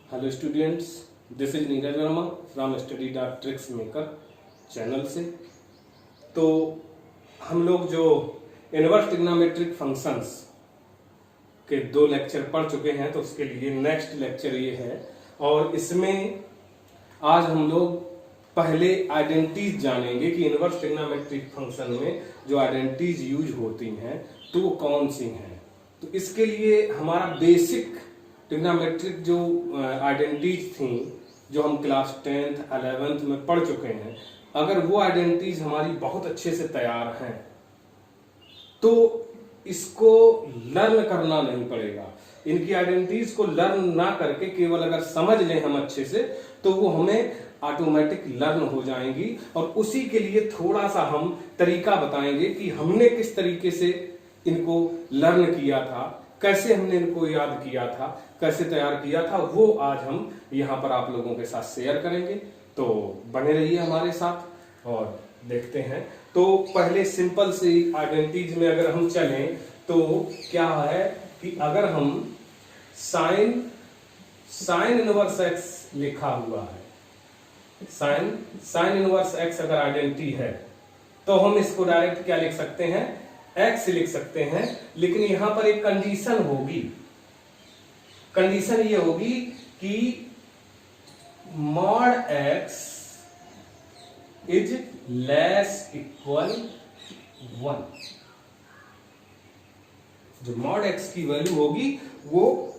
Hello students, this is Neeraj Verma from study dot tricks maker channel से। तो हम लोग जो इनवर्स ट्रिग्नोमेट्रिक फंक्शंस के 2 लेक्चर पढ़ चुके हैं, तो उसके लिए नेक्स्ट लेक्चर ये है। और इसमें आज हम लोग पहले आइडेंटिटीज जानेंगे कि इनवर्स ट्रिग्नोमेट्रिक फंक्शन में जो आइडेंटिटीज यूज होती हैं तो वो कौन सी हैं। तो इसके लिए हमारा बेसिक ट्रिग्नोमेट्रिक जो आइडेंटिटीज थी जो हम क्लास 10th 11th में पढ़ चुके हैं, अगर वो आइडेंटिटीज हमारी बहुत अच्छे से तैयार हैं तो इसको लर्न करना नहीं पड़ेगा। इनकी आइडेंटिटीज को लर्न ना करके केवल अगर समझ लें हम अच्छे से तो वो हमें ऑटोमेटिक लर्न हो जाएंगी। और उसी के लिए थोड़ा सा हम तरीका बताएंगे कि हमने किस तरीके से इनको लर्न किया था, कैसे हमने इनको याद किया था, कैसे तैयार किया था, वो आज हम यहाँ पर आप लोगों के साथ शेयर करेंगे। तो बने रहिए हमारे साथ और देखते हैं। तो पहले सिंपल सी आइडेंटिटीज में अगर हम चलें तो क्या है कि अगर हम साइन इनवर्स एक्स लिखा हुआ है, साइन इनवर्स एक्स अगर आइडेंटिटी है तो हम इसको डायरेक्ट क्या लिख सकते हैं, एक्स लिख सकते हैं। लेकिन यहां पर एक कंडीशन होगी, कंडीशन ये होगी कि mod X is less equal 1। जो मॉड एक्स की वैल्यू होगी वो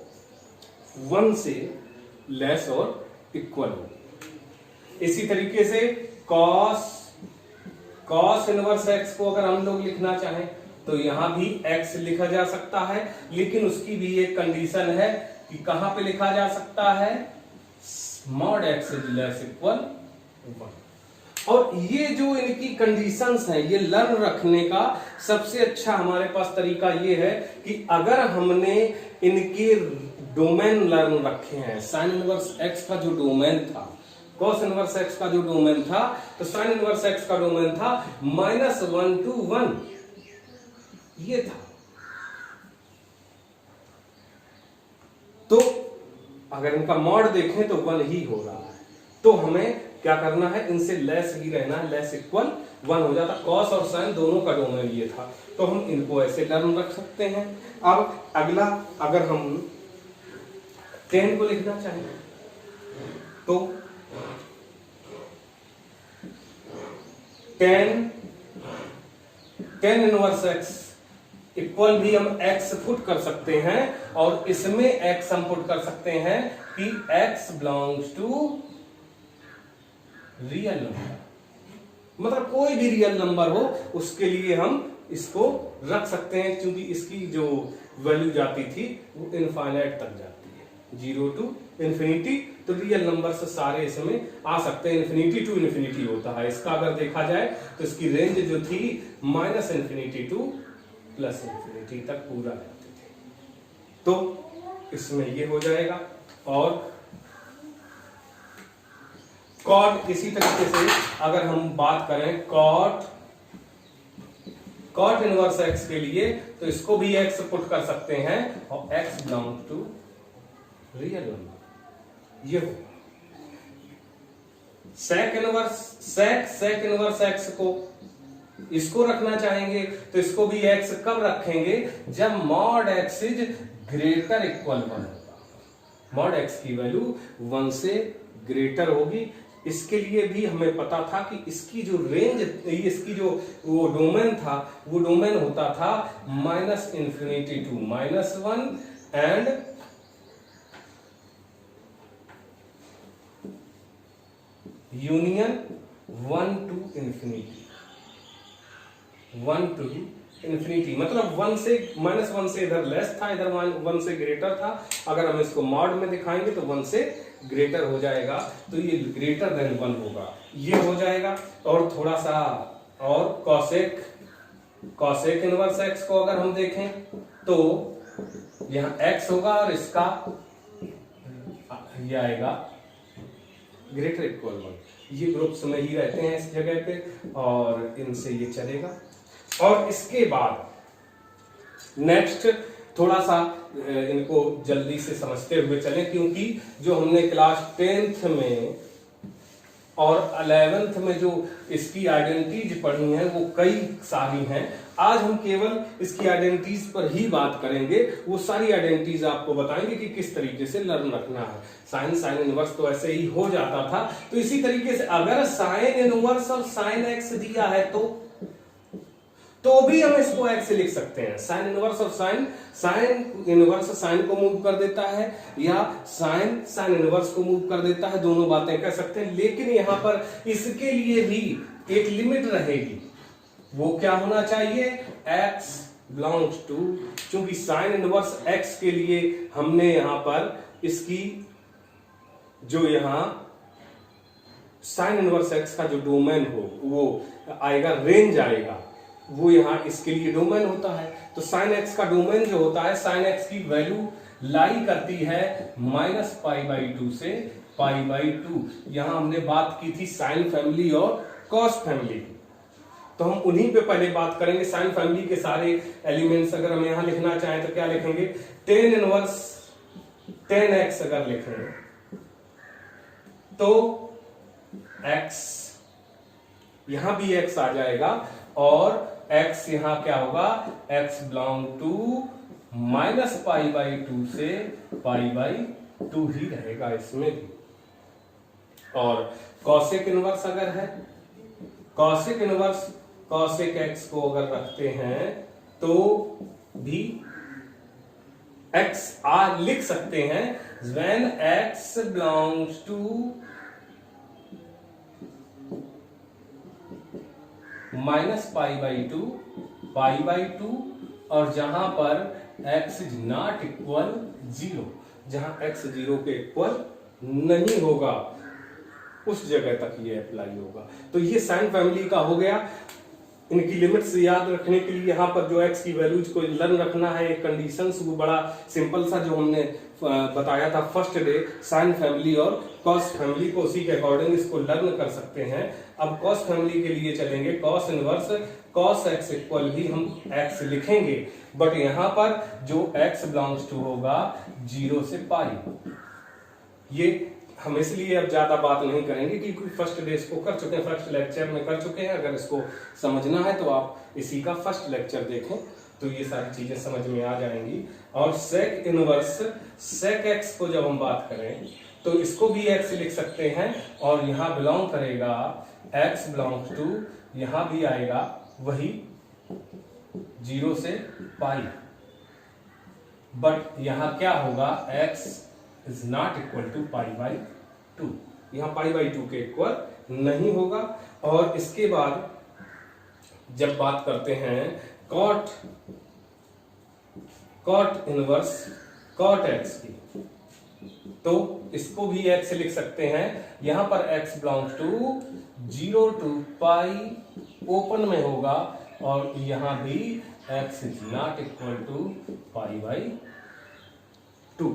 1 से लेस और इक्वल होगी। इसी तरीके से कॉस इनवर्स एक्स को अगर हम लोग लिखना चाहें तो यहां भी x लिखा जा सकता है, लेकिन उसकी भी एक कंडीशन है कि कहां पे लिखा जा सकता है, mod x is less equal 1। और ये जो इनकी कंडीशंस हैं, ये लर्न रखने का सबसे अच्छा हमारे पास तरीका ये है कि अगर हमने इनके डोमेन लर्न रखे हैं, साइन इनवर्स x का जो डोमेन था, कॉस इनवर्स एक्स का जो डोमेन था, तो साइन इनवर्स एक्स का डोमेन था -1 to 1, ये था। तो अगर इनका मॉड देखें तो 1 ही हो रहा है, तो हमें क्या करना है, इनसे लेस ही रहना है, लेस इक्वल 1 हो जाता। कॉस और साइन दोनों का डोमेन ये था, तो हम इनको ऐसे लर्न रख सकते हैं। अब अगला, अगर हम 10 को लिखना चाहें तो 10 इनवर्स एक्स इक्वल भी हम x पुट कर सकते हैं, और इसमें x हम पुट कर सकते हैं कि x belongs to real number, मतलब कोई भी रियल नंबर हो उसके लिए हम इसको रख सकते हैं, क्योंकि इसकी जो वैल्यू जाती थी वो इनफाइनाइट तक जाती है, 0 to इन्फिनिटी। तो रियल नंबर से सारे इसमें आ सकते हैं, इन्फिनिटी टू इन्फिनिटी होता है। इसका अगर देखा जाए तो इसकी रेंज जो थी -इन्फिनिटी टू +इन्फिनिटी तक पूरा जाती थी। तो इसमें ये हो जाएगा। और कॉट, इसी तरीके से अगर हम बात करें कॉट इनवर्स एक्स के लिए, तो इसको भी x पुट कर सकते हैं, और x belongs to real number, ये हो। सेक इनवर्स एक्स को, इसको रखना चाहेंगे तो इसको भी x कब रखेंगे, जब mod x is greater equal 1 होगा। मॉड x की वैल्यू 1 से ग्रेटर होगी। इसके लिए भी हमें पता था कि इसकी जो रेंज, इसकी जो वो डोमेन था, वो डोमेन होता था -infinity to -1 and union 1 to infinity, 1 to infinity, मतलब 1 से -1 से इधर लेस था, इधर 1 से ग्रेटर था। अगर हम इसको मॉड में दिखाएंगे तो 1 से ग्रेटर हो जाएगा, तो ये ग्रेटर देन 1 होगा, ये हो जाएगा। और थोड़ा सा और कॉसेक इनवर्स एक्स को अगर हम देखें तो यहाँ x होगा और इसका ये आएगा ग्रेटर इक्वल 1। ये ग्रुप्स में ही रहते हैं इस जगह पे, और इनसे ये चलेगा। और इसके बाद नेक्स्ट थोड़ा सा इनको जल्दी से समझते हुए चलें, क्योंकि जो हमने क्लास 10th में और 11th में जो इसकी आइडेंटिटीज पढ़ी हैं वो कई सारी हैं। आज हम केवल इसकी आइडेंटिटीज पर ही बात करेंगे। वो सारी आइडेंटिटीज आपको बताएंगे कि किस तरीके से लर्न रखना है। साइन इनवर्स तो ऐसे ही हो जाता था, तो इसी तरीके से अगर साइन इनवर्स और साइन एक्स दिया है तो भी हम इसको एक्स लिख सकते हैं। साइन इनवर्स और साइन इनवर्स साइन को मूव कर देता है, या साइन इनवर्स को मूव कर देता है, दोनों बातें कर सकते हैं। लेकिन यहां पर इसके लिए भी एक लिमिट रहेगी। वो क्या होना चाहिए? x बिलोंग्स टू, क्योंकि साइन इनवर्स x के लिए हमने यहां पर इसकी जो यहां साइन इनवर्स x का जो डोमेन हो वो आएगा, रेंज आएगा, वो यहां इसके लिए डोमेन होता है। तो साइन एक्स का डोमेन जो होता है, साइन एक्स की वैल्यू लाई करती है -π/2 से π/2। यहां हमने बात की थी साइन फैमिली और कॉस फैमिली की, तो हम उन्हीं पे पहले बात करेंगे। साइन फैमिली के सारे एलिमेंट्स अगर हम यहां लिखना चाहें तो क्या लिखेंगे? टेन इनवर्स 10x अगर लिखेंगे तो x, यहां भी x आ जाएगा, और x यहां क्या होगा? x बिलोंग टू -π/2 से π/2 ही रहेगा इसमें भी। और कॉसेक इनवर्स अगर है, कॉसेक इनवर्स कॉसेक x को अगर रखते हैं तो भी x लिख सकते हैं when x belongs to -π/2 π/2, और जहां पर x इज नॉट इक्वल 0, जहां x 0 के इक्वल नहीं होगा उस जगह तक ये अप्लाई होगा। तो ये साइन फैमिली का हो गया। इनकी लिमिट्स याद रखने के लिए यहाँ पर जो x की वैल्यूज को लर्न रखना है, एक कंडीशंस, वो बड़ा सिंपल सा जो हमने बताया था फर्स्ट डे, साइन फैमिली और कॉस फैमिली को, उसी के अकॉर्डिंग इसको लर्न कर सकते हैं। अब कॉस फैमिली के लिए चलेंगे। Cos inverse cos x equal भी हम x लिखेंगे, बट यहाँ पर जो x बिलोंग्स टू होगा 0 से π। ये हम इसलिए अब ज्यादा बात नहीं करेंगे क्योंकि फर्स्ट डे इसको कर चुके हैं, फर्स्ट लेक्चर में कर चुके हैं। अगर इसको समझना है तो आप इसी का फर्स्ट लेक्चर देखें तो ये सारी चीजें समझ में आ जाएंगी। और सेक इनवर्स सेक एक्स को जब हम बात करें तो इसको भी एक्स लिख सकते हैं, और यहाँ बिलोंग करेगा एक्स बिलोंग्स टू, यहां भी आएगा वही 0 से π, बट यहां क्या होगा? x is not equal to π/2, यहां π/2 के इक्वल नहीं होगा। और इसके बाद जब बात करते हैं कॉट इनवर्स कॉट x की, तो इसको भी x लिख सकते हैं। यहां पर x belongs to 0 to π open में होगा, और यहां भी x is not equal to π/2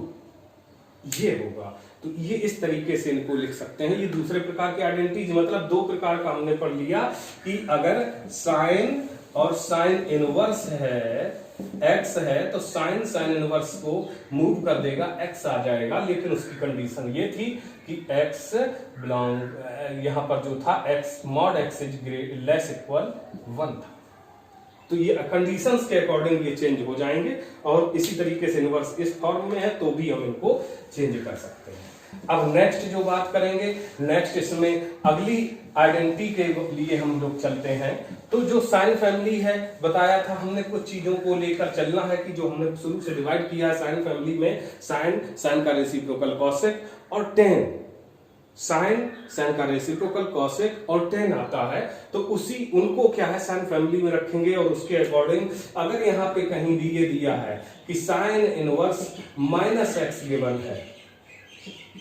ये होगा। तो ये इस तरीके से इनको लिख सकते हैं। ये दूसरे प्रकार के आइडेंटिटीज, मतलब दो प्रकार का हमने पढ़ लिया कि अगर साइन और साइन इनवर्स है, x है, तो साइन इनवर्स को मूव कर देगा, x आ जाएगा। लेकिन उसकी कंडीशन ये थी कि x बिलोंग, यहां पर जो था x mod x is less equal 1 था। तो ये कंडीशंस के अकॉर्डिंग ये चेंज हो जाएंगे, और इसी तरीके से इनवर्स इस फॉर्म में है तो भी हम इनको चेंज कर सकते हैं। अब नेक्स्ट जो बात करेंगे, नेक्स्ट इसमें अगली आइडेंटिटी के लिए हम लोग चलते हैं। तो जो साइन फैमिली है, बताया था हमने कुछ चीजों को लेकर चलना है कि जो हमने शुरू से डिवाइड किया है साइन फैमिली में, साइन का रेसिप्रोकल कॉसेक और टेन, साइन का रेसिप्रोकल कॉसेक और टेन आता है। तो उसी उनको क्या है साइन फैमिली में रखेंगे, और उसके अकॉर्डिंग अगर यहाँ पे कहीं भी ये दिया है कि साइन इनवर्स -x गिवन है,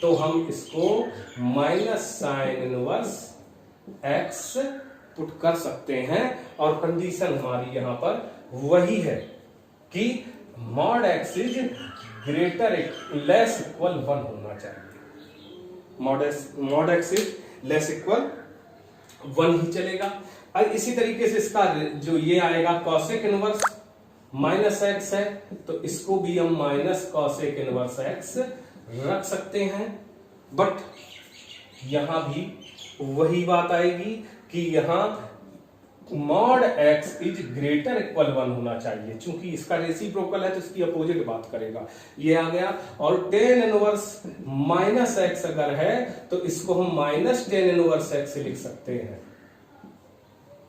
तो हम इसको minus sine inverse x put कर सकते हैं। और कंडीशन हमारी यहां पर वही है कि mod x is greater less equal 1 होना चाहिए। Mod x is less equal 1 ही चलेगा। और इसी तरीके से इसका जो ये आएगा कॉसेक इनवर्स माइनस एक्स है तो इसको भी हम माइनस कॉसेक इनवर्स एक्स रख सकते हैं। बट यहां भी वही बात आएगी कि यहां mod X is greater equal 1 होना चाहिए, चूंकि इसका रेसिप्रोकल है तो इसकी अपोजिट बात करेगा, ये आ गया। और टेन इनवर्स माइनस एक्स अगर है तो इसको हम माइनस टेन इनवर्स एक्स लिख सकते हैं।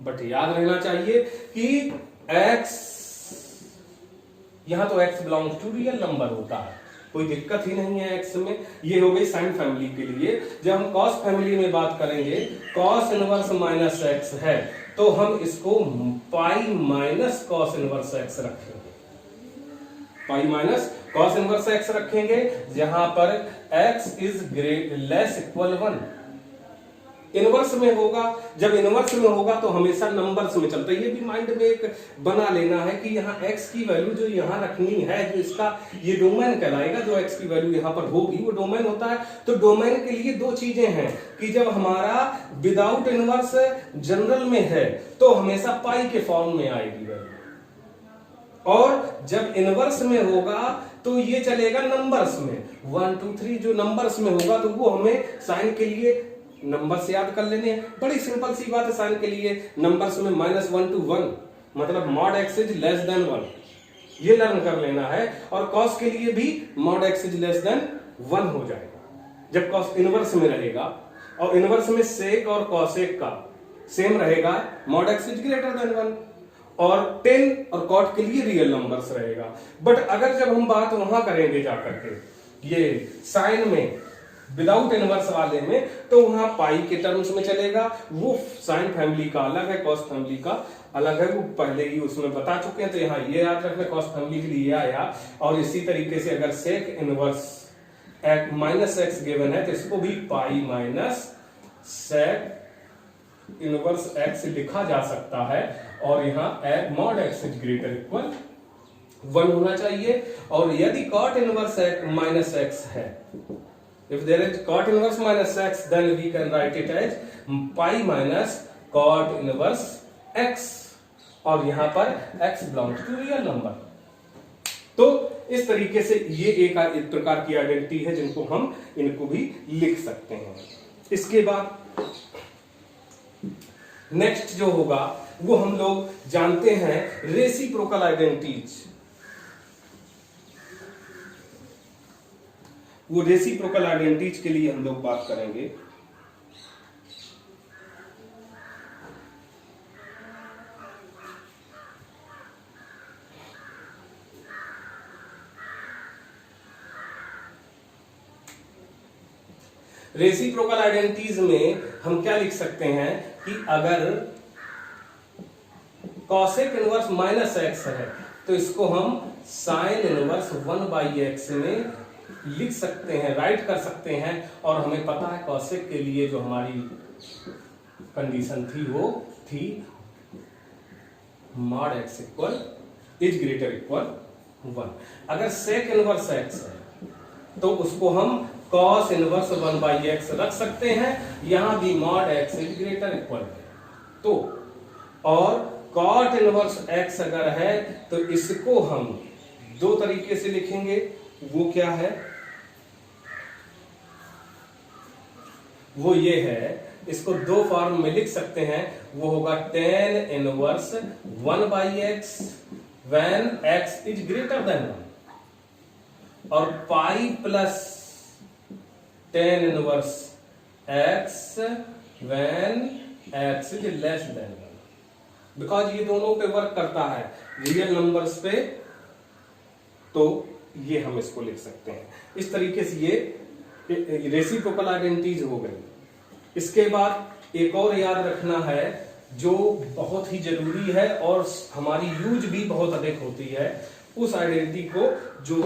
बट याद रहना चाहिए कि x यहां तो x belongs to real number होता है, कोई दिक्कत ही नहीं है x में। ये हो गई साइन फैमिली के लिए। जब हम कॉस फैमिली में बात करेंगे, कॉस इनवर्स माइनस एक्स है तो हम इसको pi minus cos inverse x रखेंगे, pi minus cos inverse x रखेंगे, जहां पर x is less equal 1। Inverse में होगा, जब इनवर्स में होगा तो हमेशा नंबर्स में चलता है। ये भी माइंड में एक बना लेना है कि यहाँ x की वैल्यू जो यहाँ रखनी है, जो इसका ये डोमेन कहलाएगा, जो x की वैल्यू यहाँ पर होगी वो डोमेन होता है। तो डोमेन के लिए दो चीजें हैं कि जब हमारा विदाउट इनवर्स जनरल में है तो हमेशा पाई के फॉर्म में आएगी वैल्यू, और जब इनवर्स में होगा तो ये चलेगा नंबर्स में। 1 2 3 जो नंबर्स में होगा तो वो हमें साइन के लिए नंबर से याद कर लेने हैं। बड़ी सिंपल सी बात है साइन के लिए, नंबर्स में -1 to 1 मतलब mod X is less than 1, ये लर्न कर लेना है। और कॉस के लिए भी mod X is less than 1 हो जाएगा जब कॉस इनवर्स में रहेगा, और इनवर्स में सेक और कॉसेक का सेम रहेगा, mod X is greater than 1। और 10 और कॉट के लिए रियल नंबर्स रहेगा। बट अगर जब हम बात वहां करेंगे जाकर के ये साइन में विदाउट इनवर्स वाले में, तो वहां पाई के टर्म्स में चलेगा। वो साइन फैमिली का अलग है, कॉस फैमिली का अलग है, वो पहले ही उसमें बता चुके हैं। तो यहाँ ये याद रखना, कॉस फैमिली के लिए आया। और इसी तरीके से अगर sec inverse minus X given है तो इसको भी pi minus sec inverse X लिखा जा सकता है। और यहाँ mod X is greater equal 1 होना चाहिए। और यदि कॉट इनवर्स माइनस एक्स है, if there is cot inverse minus x, then we can write it as pi minus cot inverse x, और यहां पर x belongs to real number। तो इस तरीके से ये एक प्रकार की आइडेंटिटी है जिनको हम इनको भी लिख सकते हैं। इसके बाद नेक्स्ट जो होगा वो हम लोग जानते हैं रेसिप्रोकल आइडेंटिटीज। वो रेसिप्रोकल आइडेंटिटीज के लिए हम लोग बात करेंगे। रेसिप्रोकल आइडेंटिटीज में हम क्या लिख सकते हैं कि अगर कॉसेक इनवर्स माइनस एक्स है तो इसको हम साइन इनवर्स 1/x में लिख सकते हैं, राइट कर सकते हैं। और हमें पता है कॉसेक के लिए जो हमारी कंडीशन थी वो थी mod x equal is greater equal 1। अगर सेक इनवर्स एक्स है तो उसको हम कॉस इनवर्स 1/x रख सकते हैं, यहां भी mod X is greater equal तो। और कॉट इनवर्स x अगर है तो इसको हम दो तरीके से लिखेंगे। वो क्या है, वो ये है, इसको दो फॉर्म में लिख सकते हैं। वो होगा tan inverse 1/x when x is greater than 1, और pi plus tan inverse x when x is less than 1। Because ये दोनों पे वर्क करता है, रियल नंबर्स पे, तो ये हम इसको लिख सकते हैं। इस तरीके से ये रेसिप्रोकल आइडेंटिटीज हो गई। इसके बाद एक और याद रखना है जो बहुत ही जरूरी है और हमारी यूज भी बहुत अधिक होती है, उस आइडेंटिटी को जो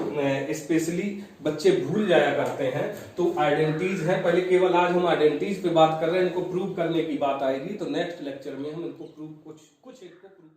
स्पेशली बच्चे भूल जाया करते हैं। तो आइडेंटिटीज है, पहले केवल आज हम आइडेंटिटीज पे बात कर रहे हैं, इनको प्रूव करने की बात आएगी तो नेक्स्ट लेक्चर में हम इनको प्रूव कुछ एक को प्रूव